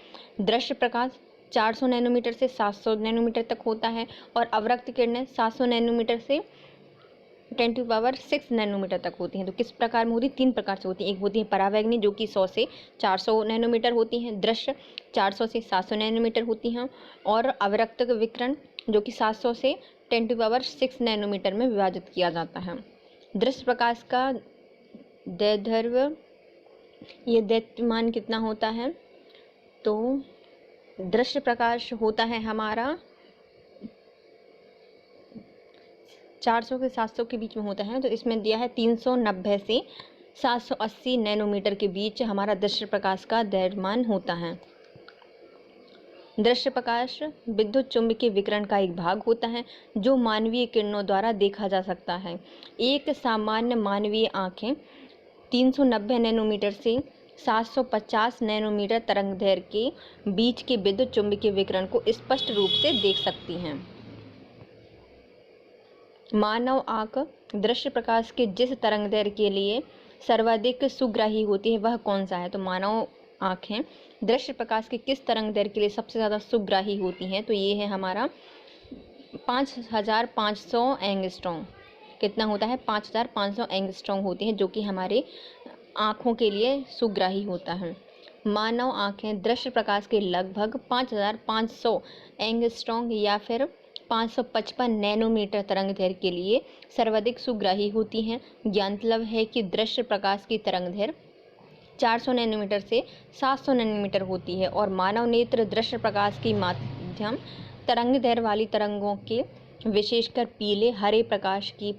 दृश्य प्रकाश 400 नैनोमीटर से 700 नैनोमीटर तक होता है, और अवरक्त किरणें 700 नैनोमीटर से 10⁻6 नैनोमीटर तक होती हैं। तो किस प्रकार में होती है, 3 प्रकार से होती हैं। एक होती है परावैगनी जो कि 100 से 400 नैनोमीटर होती हैं, दृश्य 400 से 700 नैनोमीटर होती हैं, और अवरक्त विकिरण जो कि 700 से 10⁻6 नैनोमीटर में विभाजित किया जाता है। दृश्य प्रकाश का दैर्ध्य, ये दैर्ध्यमान कितना होता है, तो दृश्य प्रकाश होता है हमारा 400 से 700 के बीच में होता है। तो इसमें दिया है 390 से 780 नैनोमीटर के बीच हमारा दृश्य प्रकाश का दैर्ध्यमान होता है। दृश्य प्रकाश विद्युत चुम्बकीय विकिरण का एक भाग होता है जो मानवीय किरणों द्वारा देखा जा सकता है। एक सामान्य मानवीय आँखें 390 नैनोमीटर से 750 नैनोमीटर तरंगदैर्घ्य के बीच के विद्युत चुम्बकीय विकिरण को स्पष्ट रूप से देख सकती हैं। मानव आँख दृश्य प्रकाश के जिस तरंगदैर्घ्य के लिए सर्वाधिक सुग्राही होती है वह कौन सा है। तो मानव आँखें दृश्य प्रकाश के किस तरंगदैर्घ्य के लिए सबसे ज़्यादा सुग्राही होती हैं, तो ये है हमारा 5500 एंगस्ट्रॉम। कितना होता है, 5500 एंगस्ट्रॉम होती हैं, जो कि हमारे आँखों के लिए सुग्राही होता है। मानव आँखें दृश्य प्रकाश के लगभग 5500 एंगस्ट्रॉम या फिर 555 नैनोमीटर तरंगदैर्घ्य के लिए सर्वाधिक सुग्राही होती हैं। ज्ञातव्य है कि दृश्य प्रकाश की तरंगदैर्घ्य 400 नैनोमीटर से 700 नैनोमीटर होती है और मानव नेत्र दृश्य प्रकाश की माध्यम तरंगदैर्घ्य वाली तरंगों के विशेषकर पीले हरे प्रकाश की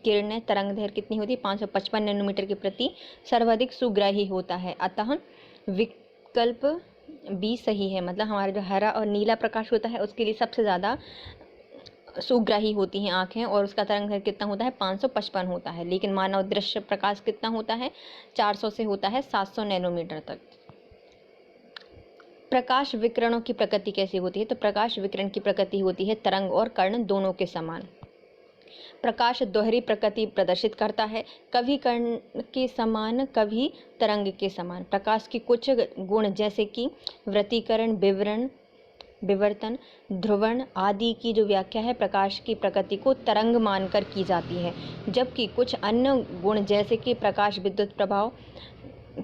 किरणें तरंगदैर्घ्य कितनी होती है 555 नैनोमीटर के प्रति सर्वाधिक सुग्राही होता है। अतः विकल्प बी सही है। मतलब हमारा जो हरा और नीला प्रकाश होता है उसके लिए सबसे ज़्यादा सुग्राही होती हैं आँखें और उसका तरंगदैर्घ्य कितना होता है 555 होता है। लेकिन मानव दृश्य प्रकाश कितना होता है 400 से होता है 700 नैनोमीटर तक। प्रकाश विकिरणों की प्रकृति कैसी होती है? तो प्रकाश विकिरण की प्रकृति होती है तरंग और कर्ण दोनों के समान। प्रकाश दोहरी प्रकृति प्रदर्शित करता है, कभी कर्ण के समान कभी तरंग के समान। प्रकाश के कुछ गुण जैसे कि वृत्तीकरण, विवर्तन, ध्रुवण आदि की जो व्याख्या है प्रकाश की प्रकृति को तरंग मानकर की जाती है, जबकि कुछ अन्य गुण जैसे कि प्रकाश विद्युत प्रभाव,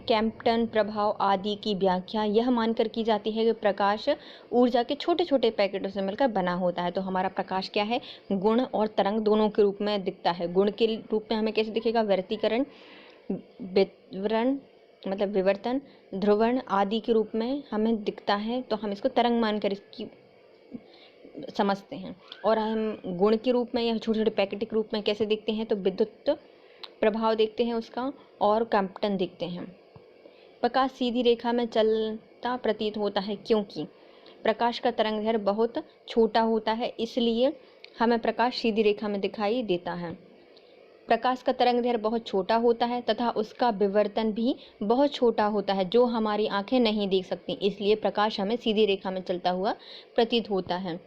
कैम्पटन प्रभाव आदि की व्याख्या यह मानकर की जाती है कि प्रकाश ऊर्जा के छोटे छोटे पैकेटों से मिलकर बना होता है। तो हमारा प्रकाश क्या है, गुण और तरंग दोनों के रूप में दिखता है। गुण के रूप में हमें कैसे दिखेगा, व्यतिकरण, विवर्तन, ध्रुवण आदि के रूप में हमें दिखता है, तो हम इसको तरंग मानकर इसकी समझते हैं। और हम गुण के रूप में या छोटे छोटे पैकेट के रूप में कैसे दिखते हैं, तो विद्युत प्रभाव देखते हैं उसका और कैम्पटन देखते हैं। प्रकाश सीधी रेखा में चलता प्रतीत होता है क्योंकि प्रकाश का तरंगदैर्घ्य बहुत छोटा होता है, इसलिए हमें प्रकाश सीधी रेखा में दिखाई देता है। प्रकाश का तरंगदैर्घ्य बहुत छोटा होता है तथा उसका विवर्तन भी बहुत छोटा होता है जो हमारी आंखें नहीं देख सकती, इसलिए प्रकाश हमें सीधी रेखा में चलता हुआ प्रतीत होता है।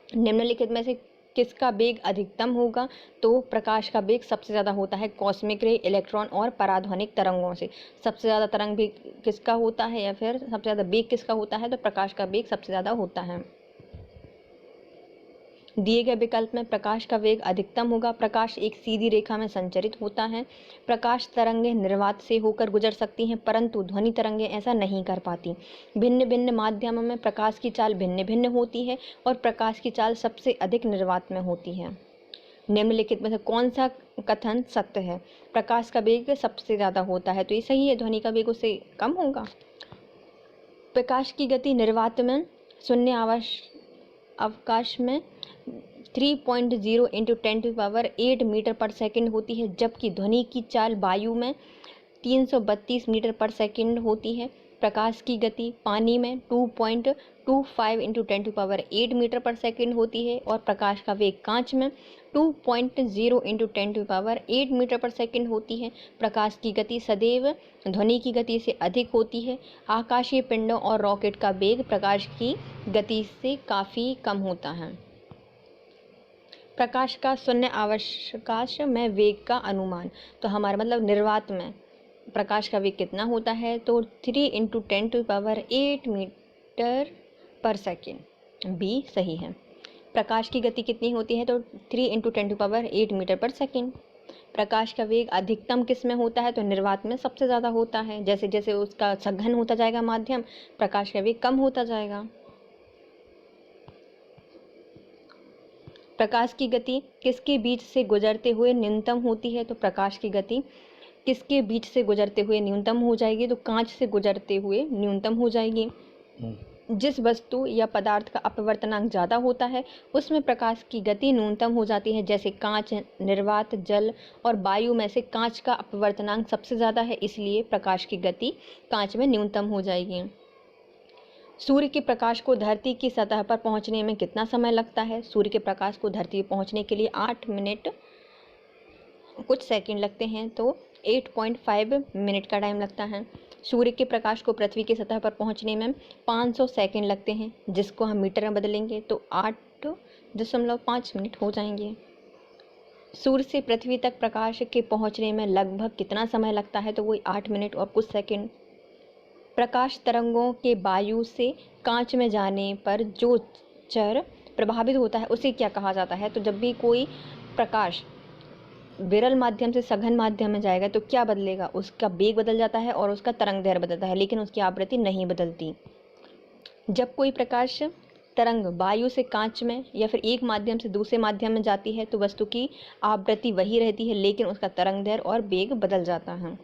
निम्नलिखित में से किसका वेग अधिकतम होगा? तो प्रकाश का वेग सबसे ज़्यादा होता है कॉस्मिक रे, इलेक्ट्रॉन और पराध्वनिक तरंगों से। सबसे ज़्यादा तरंग वेग किसका होता है या फिर सबसे ज़्यादा वेग किसका होता है? तो प्रकाश का वेग सबसे ज़्यादा होता है। दिए गए विकल्प में प्रकाश का वेग अधिकतम होगा। प्रकाश एक सीधी रेखा में संचरित होता है। प्रकाश तरंगें निर्वात से होकर गुजर सकती हैं, परंतु ध्वनि तरंगें ऐसा नहीं कर पाती। भिन्न भिन्न माध्यमों में प्रकाश की चाल भिन्न भिन्न होती है और प्रकाश की चाल सबसे अधिक निर्वात में होती है। निम्नलिखित में से कौन सा कथन सत्य है? प्रकाश का वेग सबसे ज़्यादा होता है, तो ये सही है, ध्वनि का वेग उससे कम होगा। प्रकाश की गति निर्वात में शून्य अवकाश में 3.0 × 10⁸ मीटर पर सेकंड होती है, जबकि ध्वनि की चाल वायु में 332 मीटर पर सेकंड होती है। प्रकाश की गति पानी में 2.25 × 10⁸ मीटर पर सेकंड होती है और प्रकाश का वेग कांच में 2.0 × 10⁸ मीटर पर सेकंड होती है। प्रकाश की गति सदैव ध्वनि की गति से अधिक होती है। आकाशीय पिंडों और रॉकेट का वेग प्रकाश की गति से काफ़ी कम होता है। प्रकाश का शून्य अवकाश में वेग का अनुमान, तो हमारा मतलब निर्वात में प्रकाश का वेग कितना होता है? तो 3 × 10⁸ मीटर पर सेकेंड। बी सही है। प्रकाश की गति कितनी होती है? तो 3 × 10⁸ मीटर पर सेकेंड। प्रकाश का वेग अधिकतम किस में होता है? तो निर्वात में सबसे ज़्यादा होता है। जैसे जैसे उसका सघन होता जाएगा माध्यम, प्रकाश का वेग कम होता जाएगा। प्रकाश की गति किसके बीच से गुजरते हुए न्यूनतम होती है? तो प्रकाश की गति किसके बीच से गुजरते हुए न्यूनतम हो जाएगी? तो कांच से गुजरते हुए न्यूनतम हो जाएगी। जिस वस्तु या पदार्थ का अपवर्तनांक ज़्यादा होता है उसमें प्रकाश की गति न्यूनतम हो जाती है। जैसे कांच, निर्वात, जल और वायु में से कांच का अपवर्तनांक सबसे ज़्यादा है, इसलिए प्रकाश की गति कांच में न्यूनतम हो जाएगी। सूर्य के प्रकाश को धरती की सतह पर पहुंचने में कितना समय लगता है? सूर्य के प्रकाश को धरती पर पहुंचने के लिए 8 मिनट कुछ सेकंड लगते हैं, तो 8.5 मिनट का टाइम लगता है। सूर्य के प्रकाश को पृथ्वी की सतह पर पहुंचने में 500 सेकंड लगते हैं, जिसको हम मीटर में बदलेंगे तो 8.5 मिनट हो जाएंगे। सूर्य से पृथ्वी तक प्रकाश के पहुंचने में लगभग कितना समय लगता है? तो वही 8 मिनट और कुछ सेकंड। प्रकाश तरंगों के वायु से कांच में जाने पर जो चर प्रभावित होता है उसे क्या कहा जाता है? तो जब भी कोई प्रकाश विरल माध्यम से सघन माध्यम में जाएगा तो क्या बदलेगा? उसका वेग बदल जाता है और उसका तरंगदैर्घ्य बदलता है, लेकिन उसकी आवृत्ति नहीं बदलती। जब कोई प्रकाश तरंग वायु से कांच में या फिर एक माध्यम से दूसरे माध्यम में जाती है तो वस्तु की आवृत्ति वही रहती है, लेकिन उसका तरंगदैर्घ्य और वेग बदल जाता है।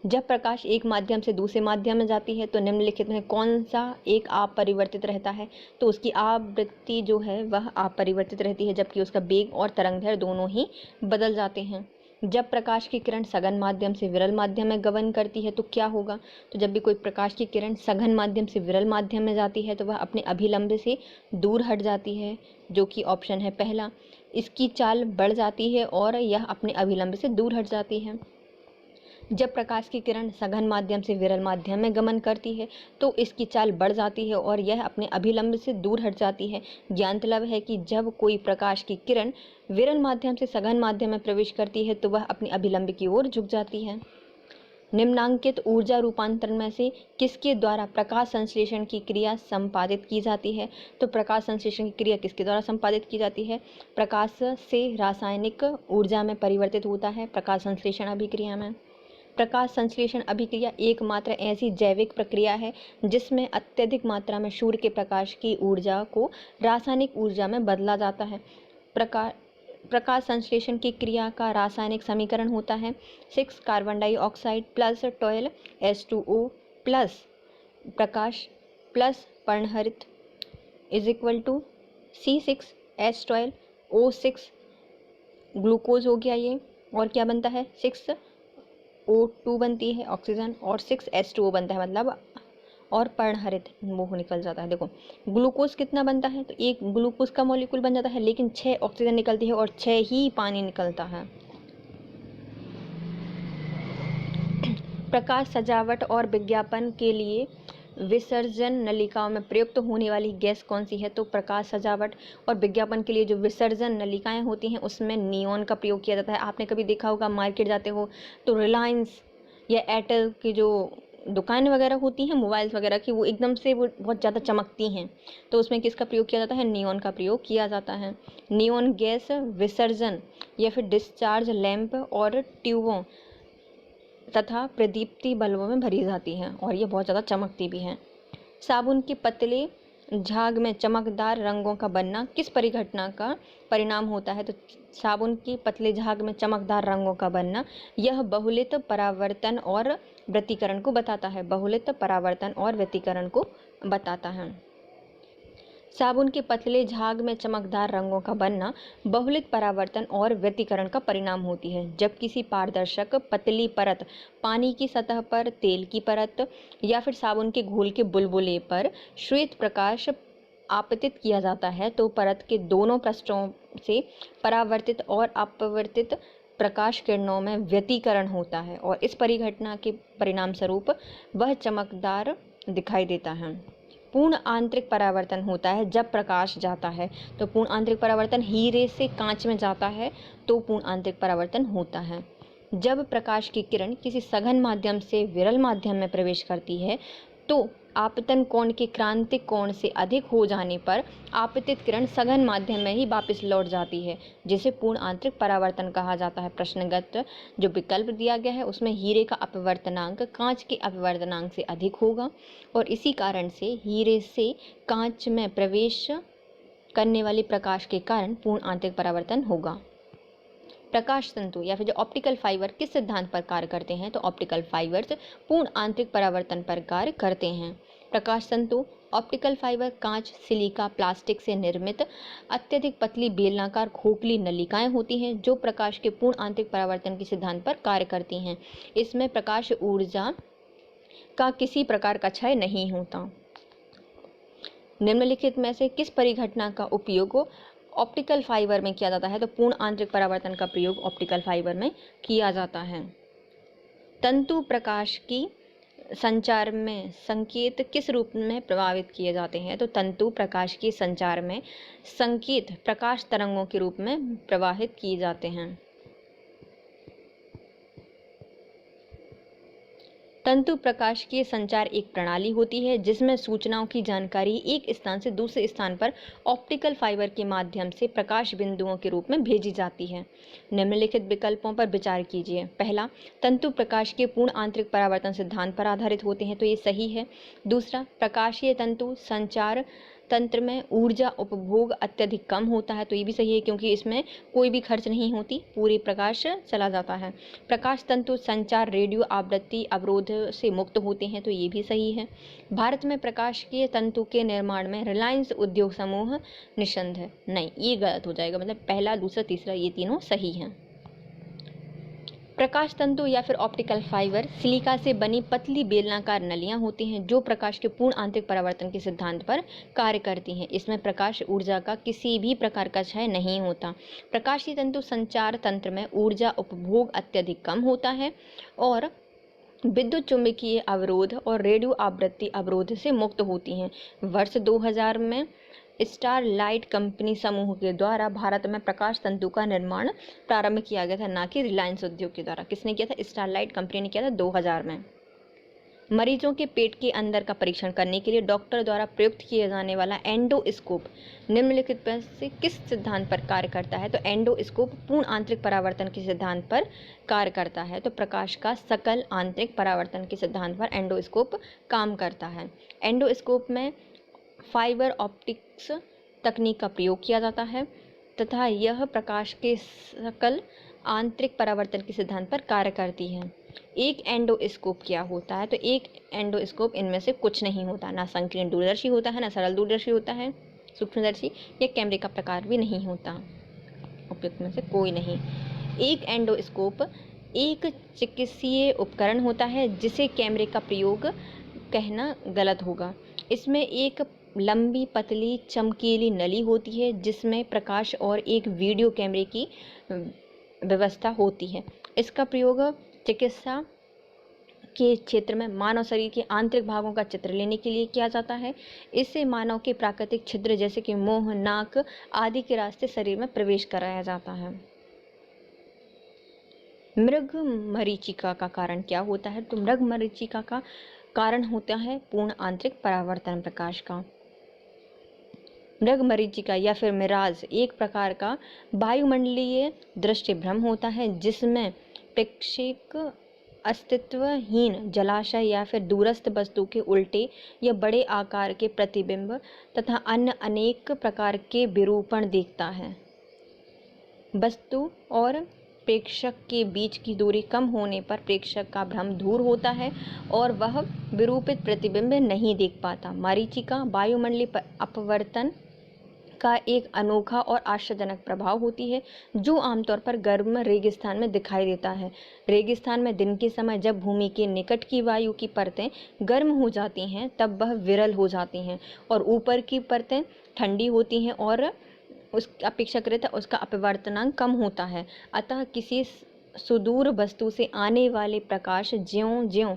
जब प्रकाश एक माध्यम से दूसरे माध्यम में जाती है तो निम्नलिखित में कौन सा एक अपरिवर्तित रहता है? तो उसकी आवृत्ति जो है वह अपरिवर्तित रहती है, जबकि उसका वेग और तरंगदैर्घ्य दोनों ही बदल जाते हैं। जब प्रकाश की किरण सघन माध्यम से विरल माध्यम में गमन करती है तो क्या होगा? तो जब भी कोई प्रकाश की किरण सघन माध्यम से विरल माध्यम में जाती है तो वह अपने अभिलंब से दूर हट जाती है, जो कि ऑप्शन है पहला। इसकी चाल बढ़ जाती है और यह अपने अभिलंब से दूर हट जाती है। जब प्रकाश की किरण सघन माध्यम से विरल माध्यम में गमन करती है तो इसकी चाल बढ़ जाती है और यह अपने अभिलंब से दूर हट जाती है। ज्ञातलब है कि जब कोई प्रकाश की किरण विरल माध्यम से सघन माध्यम में प्रवेश करती है तो वह अपने अभिलंब की ओर झुक जाती है। निम्नांकित ऊर्जा रूपांतरण में से किसके द्वारा प्रकाश संश्लेषण की क्रिया संपादित की जाती है? तो प्रकाश संश्लेषण की क्रिया किसके द्वारा संपादित की जाती है? प्रकाश से रासायनिक ऊर्जा में परिवर्तित होता है प्रकाश संश्लेषण अभिक्रिया में। प्रकाश संश्लेषण अभिक्रिया एकमात्र ऐसी जैविक प्रक्रिया है जिसमें अत्यधिक मात्रा में सूर्य के प्रकाश की ऊर्जा को रासायनिक ऊर्जा में बदला जाता है। प्रकाश संश्लेषण की क्रिया का रासायनिक समीकरण होता है 6 carbon dioxide plus 12 H2O plus प्रकाश प्लस पर्णहरित is equal to C6H12O6 glucose हो गया ये, और क्या बनता है 6O2 बनती है ऑक्सीजन और 6H2O बनता है मतलब और पर्णहरित वो निकल जाता है। देखो ग्लूकोज कितना बनता है, तो एक ग्लूकोज का मॉलिक्यूल बन जाता है लेकिन 6 ऑक्सीजन निकलती है और 6 ही पानी निकलता है। प्रकाश सजावट और विज्ञापन के लिए विसर्जन नलिकाओं में प्रयुक्त होने वाली गैस कौन सी है? तो प्रकाश सजावट और विज्ञापन के लिए जो विसर्जन नलिकाएं होती हैं उसमें नियॉन का प्रयोग किया जाता है। आपने कभी देखा होगा मार्केट जाते हो तो रिलायंस या एयरटेल की जो दुकान वगैरह होती हैं मोबाइल्स वगैरह की, वो एकदम से वो बहुत ज़्यादा चमकती हैं, तो उसमें किसका प्रयोग किया जाता है? नियॉन का प्रयोग किया जाता है। नियॉन गैस विसर्जन या फिर डिस्चार्ज लैंप और ट्यूबों तथा प्रदीप्ति बल्बों में भरी जाती हैं और ये बहुत ज़्यादा चमकती भी हैं। साबुन के पतले झाग में चमकदार रंगों का बनना किस परिघटना का परिणाम होता है? तो साबुन की पतले झाग में चमकदार रंगों का बनना यह बहुलित परावर्तन और व्यतिकरण को बताता है। बहुलित परावर्तन और व्यतिकरण को बताता है। साबुन के पतले झाग में चमकदार रंगों का बनना बहुलित परावर्तन और व्यतिकरण का परिणाम होती है। जब किसी पारदर्शक पतली परत पानी की सतह पर तेल की परत या फिर साबुन के घोल के बुलबुले पर श्वेत प्रकाश आपतित किया जाता है तो परत के दोनों पृष्ठों से परावर्तित और अपवर्तित प्रकाश किरणों में व्यतिकरण होता है और इस परिघटना के परिणाम स्वरूप वह चमकदार दिखाई देता है। पूर्ण आंतरिक परावर्तन होता है जब प्रकाश जाता है, तो पूर्ण आंतरिक परावर्तन हीरे से कांच में जाता है तो पूर्ण आंतरिक परावर्तन होता है। जब प्रकाश की किरण किसी सघन माध्यम से विरल माध्यम में प्रवेश करती है तो आपतन कोण के क्रांतिक कोण से अधिक हो जाने पर आपतित किरण सघन माध्यम में ही वापस लौट जाती है, जिसे पूर्ण आंतरिक परावर्तन कहा जाता है। प्रश्नगत जो विकल्प दिया गया है उसमें हीरे का अपवर्तनांक कांच के अपवर्तनांक से अधिक होगा और इसी कारण से हीरे से कांच में प्रवेश करने वाले प्रकाश के कारण पूर्ण आंतरिक परावर्तन होगा। प्रकाश तंतु या फिर जो ऑप्टिकल फाइबर किस सिद्धांत पर कार्य करते हैं? तो ऑप्टिकल फाइबर्स पूर्ण आंतरिक परावर्तन पर कार्य करते हैं। प्रकाश तंतु ऑप्टिकल फाइबर कांच, सिलिका, प्लास्टिक से निर्मित अत्यधिक पतली बेलनाकार खोखली नलिकाएं होती हैं जो प्रकाश के पूर्ण आंतरिक परावर्तन के सिद्धांत पर कार्य करती हैं। इसमें प्रकाश ऊर्जा का किसी प्रकार का क्षय नहीं होता। निम्नलिखित में से किस परिघटना का उपयोग ऑप्टिकल फाइबर में किया जाता है? तो पूर्ण आंतरिक परावर्तन का प्रयोग ऑप्टिकल फाइबर में किया जाता है। तंतु प्रकाश की संचार में संकेत किस रूप में प्रभावित किए जाते हैं? तो तंतु प्रकाश के संचार में संकेत प्रकाश तरंगों के रूप में प्रवाहित किए जाते हैं। तंतु प्रकाशिकीय संचार एक प्रणाली होती है जिसमें सूचनाओं की जानकारी एक स्थान से दूसरे स्थान पर ऑप्टिकल फाइबर के माध्यम से प्रकाश बिंदुओं के रूप में भेजी जाती है। निम्नलिखित विकल्पों पर विचार कीजिए। पहला, तंतु प्रकाश के पूर्ण आंतरिक परावर्तन सिद्धांत पर आधारित होते हैं, तो ये सही है। दूसरा, प्रकाशीय तंतु संचार तंत्र में ऊर्जा उपभोग अत्यधिक कम होता है, तो ये भी सही है क्योंकि इसमें कोई भी खर्च नहीं होती, पूरी प्रकाश चला जाता है। प्रकाश तंतु संचार रेडियो आवृत्ति अवरोध से मुक्त होते हैं, तो ये भी सही है। भारत में प्रकाशीय तंतु के निर्माण में रिलायंस उद्योग समूह निषंध है, नहीं ये गलत हो जाएगा, मतलब पहला दूसरा तीसरा ये तीनों सही हैं। प्रकाश तंतु या फिर ऑप्टिकल फाइबर सिलिका से बनी पतली बेलनाकार नलियां होती हैं जो प्रकाश के पूर्ण आंतरिक परावर्तन के सिद्धांत पर कार्य करती हैं। इसमें प्रकाश ऊर्जा का किसी भी प्रकार का क्षय नहीं होता। प्रकाशीय तंतु संचार तंत्र में ऊर्जा उपभोग अत्यधिक कम होता है और विद्युत चुंबकीय अवरोध और रेडियो आवृत्ति अवरोध से मुक्त होती हैं। वर्ष 2000 में स्टारलाइट कंपनी समूह के द्वारा भारत में प्रकाश तंतु का निर्माण प्रारंभ किया गया था, ना कि रिलायंस उद्योग के द्वारा। किसने किया था? स्टारलाइट कंपनी ने किया था 2000 में। मरीजों के पेट के अंदर का परीक्षण करने के लिए डॉक्टर द्वारा प्रयुक्त किया जाने वाला एंडोस्कोप निम्नलिखित में से किस सिद्धांत पर कार्य करता है? तो एंडोस्कोप पूर्ण आंतरिक परावर्तन के सिद्धांत पर कार्य करता है। तो प्रकाश का सकल आंतरिक परावर्तन के सिद्धांत पर एंडोस्कोप काम करता है। एंडोस्कोप में फाइबर ऑप्टिक्स तकनीक का प्रयोग किया जाता है तथा यह प्रकाश के सकल आंतरिक परावर्तन के सिद्धांत पर कार्य करती है। एक एंडोस्कोप क्या होता है? तो एक एंडोस्कोप इनमें से कुछ नहीं होता, ना संकीर्ण दूरदर्शी होता है, ना सरल दूरदर्शी होता है, सूक्ष्मदर्शी या कैमरे का प्रकार भी नहीं होता, उपयुक्त में से कोई नहीं। एक एंडोस्कोप एक चिकित्सीय उपकरण होता है जिसे कैमरे का प्रयोग कहना गलत होगा। इसमें एक लंबी पतली चमकीली नली होती है जिसमें प्रकाश और एक वीडियो कैमरे की व्यवस्था होती है। इसका प्रयोग चिकित्सा के क्षेत्र में मानव शरीर के आंतरिक भागों का चित्र लेने के लिए किया जाता है। इससे मानव के प्राकृतिक छिद्र जैसे कि मुंह, नाक आदि के रास्ते शरीर में प्रवेश कराया जाता है। मृग मरीचिका का कारण क्या होता है? तो मृग मरीचिका का कारण होता है पूर्ण आंतरिक परावर्तन प्रकाश का। मृग मरीचिका या फिर मिराज एक प्रकार का वायुमंडलीय दृश्य भ्रम होता है जिसमें प्रेक्षक अस्तित्वहीन जलाशय या फिर दूरस्थ वस्तु के उल्टे या बड़े आकार के प्रतिबिंब तथा अन्य अनेक प्रकार के विरूपण देखता है। वस्तु और प्रेक्षक के बीच की दूरी कम होने पर प्रेक्षक का भ्रम दूर होता है और वह विरूपित प्रतिबिंब नहीं देख पाता। मरीचिका वायुमंडलीय अपवर्तन का एक अनोखा और आश्चर्यजनक प्रभाव होती है जो आमतौर पर गर्म रेगिस्तान में दिखाई देता है। रेगिस्तान में दिन के समय जब भूमि के निकट की वायु की परतें गर्म हो जाती हैं तब वह विरल हो जाती हैं और ऊपर की परतें ठंडी होती हैं और उस अपेक्षाकृत उसका अपवर्तनांक कम होता है। अतः किसी सुदूर वस्तु से आने वाले प्रकाश ज्यों-ज्यों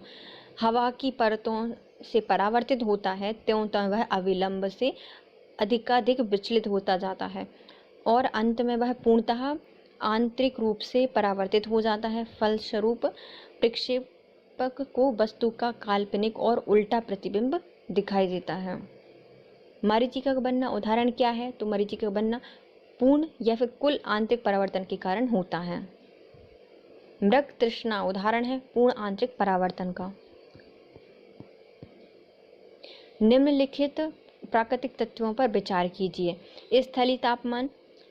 हवा की परतों से परावर्तित होता है त्यों-त्यों वह अविलंब से अधिकाधिक विचलित होता जाता है और अंत में वह पूर्णतः आंतरिक रूप से परावर्तित हो जाता है। फलस्वरूप प्रक्षेपक को वस्तु का काल्पनिक और उल्टा प्रतिबिंब दिखाई देता है। मरीचिका का बनना उदाहरण क्या है? तो मरीचिका का बनना पूर्ण या फिर कुल आंतरिक परावर्तन के कारण होता है। मृग तृष्णा उदाहरण है पूर्ण आंतरिक परावर्तन का। निम्नलिखित प्राकृतिक तत्वों पर विचार कीजिए। स्थलीय तापमान,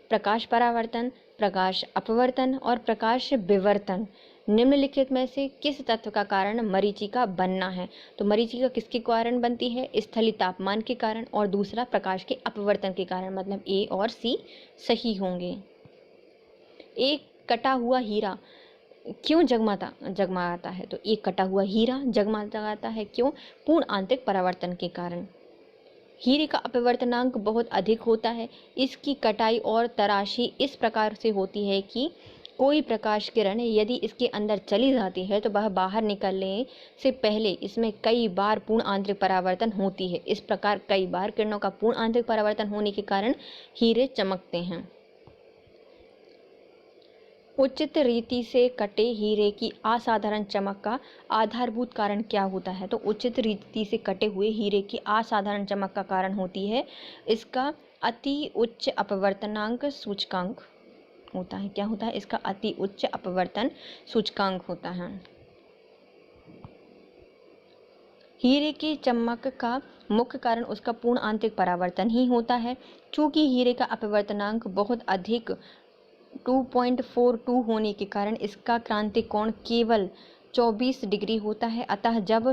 प्रकाश परावर्तन, प्रकाश अपवर्तन और प्रकाश विवर्तन। निम्नलिखित में से किस तत्व का कारण मरीचिका बनना है? तो मरीचिका किसके कारण बनती है? स्थलीय तापमान के कारण और दूसरा प्रकाश के अपवर्तन के कारण, मतलब ए और सी सही होंगे। एक कटा हुआ हीरा क्यों जगमगाता है? तो एक कटा हुआ हीरा जगमगाता है क्यों? पूर्ण आंतरिक परावर्तन के कारण। हीरे का अपवर्तनांक बहुत अधिक होता है। इसकी कटाई और तराशी इस प्रकार से होती है कि कोई प्रकाश किरण यदि इसके अंदर चली जाती है तो वह बाहर निकलने से पहले इसमें कई बार पूर्ण आंतरिक परावर्तन होती है। इस प्रकार कई बार किरणों का पूर्ण आंतरिक परावर्तन होने के कारण हीरे चमकते हैं। उचित रीति से कटे हीरे की असाधारण चमक का आधारभूत कारण क्या होता है? तो उचित रीति से कटे हुए हीरे की असाधारण चमक का कारण होती है इसका अति उच्च अपवर्तनांक सूचकांक होता है। क्या होता है? इसका अति उच्च अपवर्तन सूचकांक होता है। हीरे की चमक का मुख्य कारण उसका पूर्ण आंतरिक परावर्तन ही होता है। चूँकि हीरे का अपवर्तनांक बहुत अधिक 2.42 होने के कारण इसका क्रांतिक कोण केवल 24 डिग्री होता है। अतः जब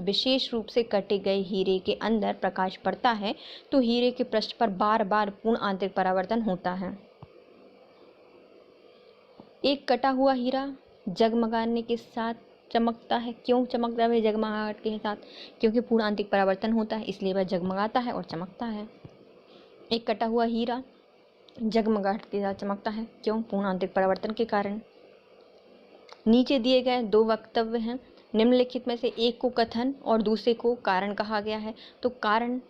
विशेष रूप से कटे गए हीरे के अंदर प्रकाश पड़ता है तो हीरे के पृष्ठ पर बार बार पूर्ण आंतरिक परावर्तन होता है। एक कटा हुआ हीरा जगमगाने के साथ चमकता है। क्यों चमकता है जगमगाहट के साथ? क्योंकि पूर्ण आंतरिक परावर्तन होता है, इसलिए वह जगमगाता है और चमकता है। एक कटा हुआ हीरा जगमगाहट के साथ चमकता है। क्यों? पूर्ण आंतरिक परावर्तन के कारण। नीचे दिए गए दो वक्तव्य हैं, निम्नलिखित में से एक को कथन और दूसरे को कारण कहा गया है। तो कारण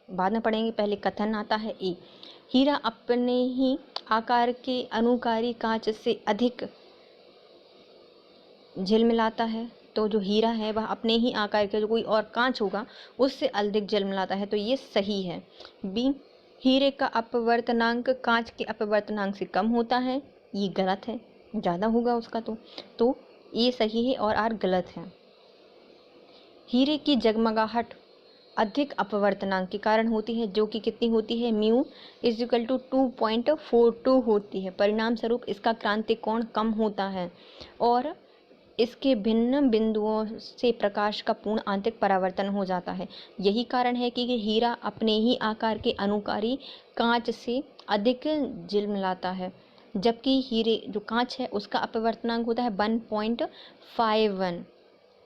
बाद में पढ़ेंगे, पहले कथन आता है। ए, हीरा अपने ही आकार के अनुकारी कांच से अधिक झिलमिलाता है। तो जो हीरा है वह अपने ही आकार के जो कोई और कांच होगा उससे अधिक झिलमिलाता है, तो ये सही है। बी, हीरे का अपवर्तनांक कांच के अपवर्तनांक से कम होता है, ये गलत है, ज़्यादा होगा उसका। तो ये सही है और आर गलत है। हीरे की जगमगाहट अधिक अपवर्तनांक के कारण होती है, जो कि कितनी होती है? म्यू इक्वल टू 2.42 होती है। परिणाम स्वरूप इसका क्रांतिक कोण कम होता है और इसके भिन्न बिंदुओं से प्रकाश का पूर्ण आंतरिक परावर्तन हो जाता है। यही कारण है कि हीरा अपने ही आकार के अनुकारी कांच से अधिक झिलमिलाता है, जबकि हीरे जो कांच है उसका अपवर्तनांक होता है 1.51।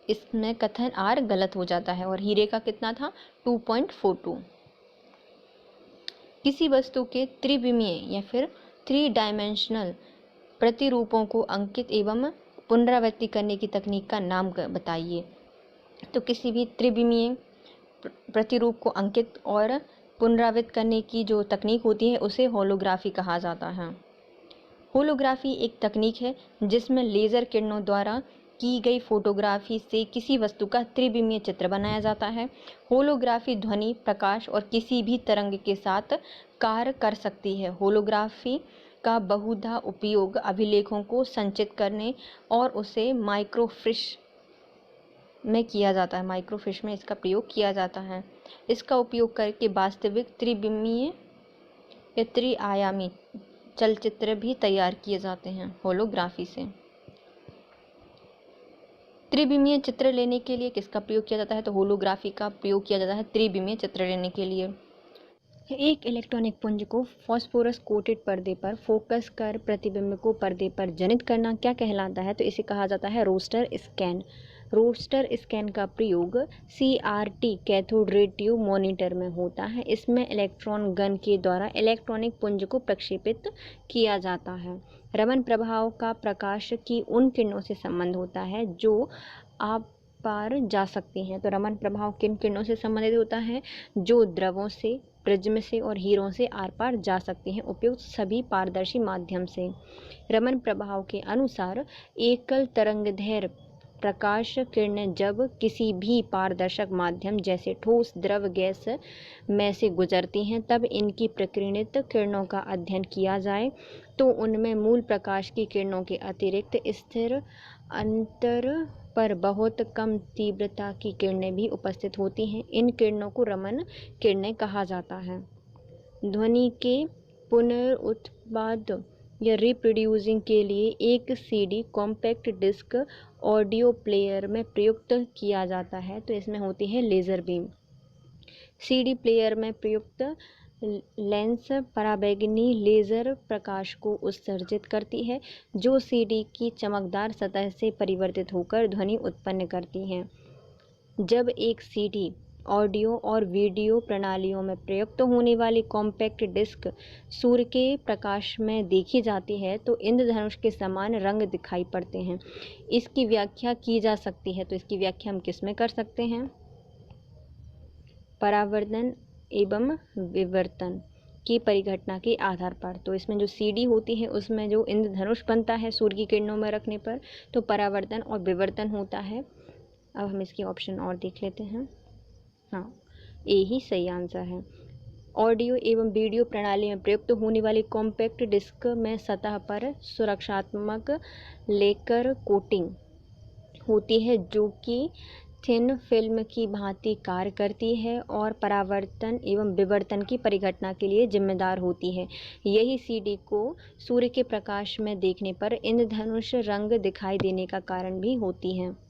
इसमें कथन आर गलत हो जाता है और हीरे का कितना था? 2.42। किसी वस्तु के त्रिविमीय या फिर 3 डायमेंशनल प्रतिरूपों को अंकित एवं पुनरावृत्ति करने की तकनीक का नाम बताइए। तो किसी भी त्रिविमीय प्रतिरूप को अंकित और पुनरावृत्त करने की जो तकनीक होती है उसे होलोग्राफी कहा जाता है। होलोग्राफी एक तकनीक है जिसमें लेज़र किरणों द्वारा की गई फोटोग्राफी से किसी वस्तु का त्रिविमीय चित्र बनाया जाता है। होलोग्राफी ध्वनि, प्रकाश और किसी भी तरंग के साथ कार्य कर सकती है। होलोग्राफी का बहुधा उपयोग अभिलेखों को संचित करने और उसे माइक्रोफिश में किया जाता है। माइक्रोफिश में इसका प्रयोग किया जाता है। इसका उपयोग करके वास्तविक त्रिविमीय या त्रिआयामी चलचित्र भी तैयार किए जाते हैं होलोग्राफी से। त्रिविमीय चित्र लेने के लिए किसका प्रयोग किया जाता है? तो होलोग्राफी का प्रयोग किया जाता है त्रिविमीय चित्र लेने के लिए। एक इलेक्ट्रॉनिक पुंज को फॉस्फोरस कोटेड पर्दे पर फोकस कर प्रतिबिंब को पर्दे पर जनित करना क्या कहलाता है? तो इसे कहा जाता है रोस्टर स्कैन। रोस्टर स्कैन का प्रयोग CRT cathode ray tube monitor में होता है। इसमें इलेक्ट्रॉन गन के द्वारा इलेक्ट्रॉनिक पुंज को प्रक्षेपित किया जाता है। रमन प्रभाव का प्रकाश की उन किरणों से संबंध होता है जो आप पार जा सकती हैं। तो रमन प्रभाव किन किरणों से संबंधित होता है? जो द्रवों से, प्रिज्म से और हीरों से आर पार जा सकती हैं, उपयुक्त सभी पारदर्शी माध्यम से। रमन प्रभाव के अनुसार एकल तरंगदैर्घ्य प्रकाश किरणें जब किसी भी पारदर्शक माध्यम जैसे ठोस, द्रव, गैस में से गुजरती हैं तब इनकी प्रकीर्णित किरणों का अध्ययन किया जाए तो उनमें मूल प्रकाश की किरणों के अतिरिक्त स्थिर अंतर पर बहुत कम तीव्रता की किरणें भी उपस्थित होती हैं। इन किरणों को रमन किरणें कहा जाता है। ध्वनि के पुनरुत्पाद या रिप्रोड्यूसिंग के लिए एक CD compact disc audio player में प्रयुक्त किया जाता है। तो इसमें होती है लेज़र बीम। CD प्लेयर में प्रयुक्त लेंस पराबैंगनी लेज़र प्रकाश को उत्सर्जित करती है जो CD की चमकदार सतह से परिवर्तित होकर ध्वनि उत्पन्न करती हैं। जब एक CD ऑडियो और वीडियो प्रणालियों में प्रयुक्त होने वाली कॉम्पैक्ट डिस्क सूर्य के प्रकाश में देखी जाती है तो इंद्रधनुष के समान रंग दिखाई पड़ते हैं। इसकी व्याख्या की जा सकती है। तो इसकी व्याख्या हम किस में कर सकते हैं? परावर्तन एवं विवर्तन की परिघटना के आधार पर। तो इसमें जो CD होती है उसमें जो इंद्रधनुष बनता है सूर्य की किरणों में रखने पर, तो परावर्तन और विवर्तन होता है। अब हम इसकी ऑप्शन और देख लेते हैं। हाँ, ए ही सही आंसर है। ऑडियो एवं वीडियो प्रणाली में प्रयुक्त होने वाली कॉम्पैक्ट डिस्क में सतह पर सुरक्षात्मक लेकर कोटिंग होती है जो कि थिन फिल्म की भांति कार्य करती है और परावर्तन एवं विवर्तन की परिघटना के लिए जिम्मेदार होती है। यही सीडी को सूर्य के प्रकाश में देखने पर इंद्रधनुष रंग दिखाई देने का कारण भी होती है।